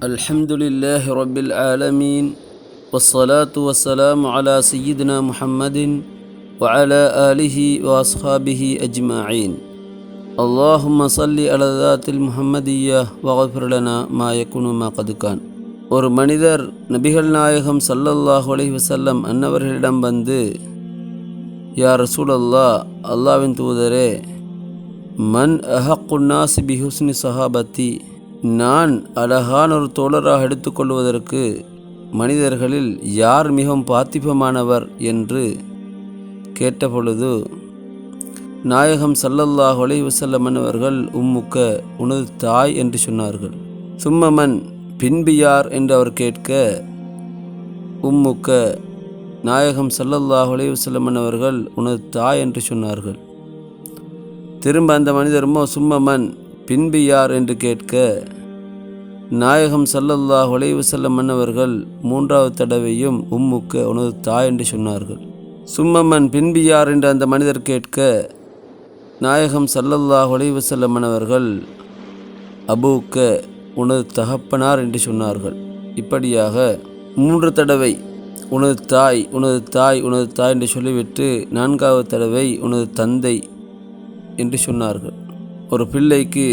الحمد لله رب العالمين والصلاة والسلام على سيدنا محمد وعلى آله وأصحابه أجمعين اللهم صل على ذات المحمدية واغفر لنا ما يكون ما قد كان. ஒரு மனிதர் நபிகள் நாயகம் ஸல்லல்லாஹு அலைஹி வஸல்லம் அன்னவர்களிடம் வந்து, யா ரசூலல்லாஹ், அல்லாஹ்வின் தூதரே, மன் அஹக்குன் நாஸ் பி ஹுஸ்னி சஹாபத்தி, நான் அழகான ஒரு தோழராக எடுத்துக்கொள்வதற்கு மனிதர்களில் யார் மிகவும் பாத்திபமானவர் என்று கேட்டபொழுது, நாயகம் ஸல்லல்லாஹு அலைஹி வஸல்லம் அவர்கள் உம்முக்க, உனது தாய் என்று சொன்னார்கள். சும்மமன், பின்பு யார் என்று அவர் கேட்க, உம்முக்க, நாயகம் ஸல்லல்லாஹு அலைஹி வஸல்லம் அவர்கள் உனது தாய் என்று சொன்னார்கள். திரும்ப அந்த மனிதருமோ சும்மமன், பின்பு யார் என்று கேட்க, நாயகம் ஸல்லல்லாஹு அலைஹி வஸல்லம் அவர்கள் மூன்றாவது தடவையும் உம்முக்க, உனது தாய் என்று சொன்னார்கள். சும்மமன், பின்பு யார் என்று அந்த மனிதர் கேட்க, நாயகம் ஸல்லல்லாஹு அலைஹி வஸல்லம் அவர்கள் அபூக்க, உனது தகப்பனார் என்று சொன்னார்கள். இப்படியாக 3 தடவை உனது தாய், உனது தாய், உனது தாய் என்று சொல்லிவிட்டு 4வது தடவை உனது தந்தை என்று சொன்னார்கள். ஒரு பிள்ளைக்கு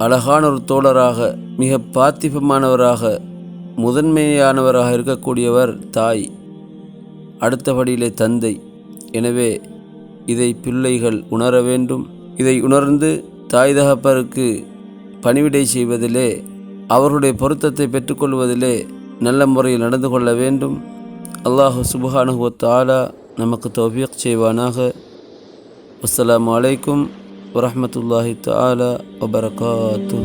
அழகான ஒரு தோழராக, மிக பாத்திபமானவராக, முதன்மையானவராக இருக்கக்கூடியவர் தாய், அடுத்தபடியிலே தந்தை. எனவே இதை பிள்ளைகள் உணர வேண்டும். இதை உணர்ந்து தாய் தகப்பருக்கு பணிவிடை செய்வதிலே, அவர்களுடைய பொருத்தத்தை பெற்றுக்கொள்வதிலே நல்ல முறையில் நடந்து கொள்ள வேண்டும். அல்லாஹ் சுப்ஹானஹு வ தஆலா நமக்கு தௌஃபீக் செய்வானாக. அஸ்ஸலாமு அலைக்கும் வரஹ்மத்துல்லாஹி தஆலா வபரகாத்துஹு.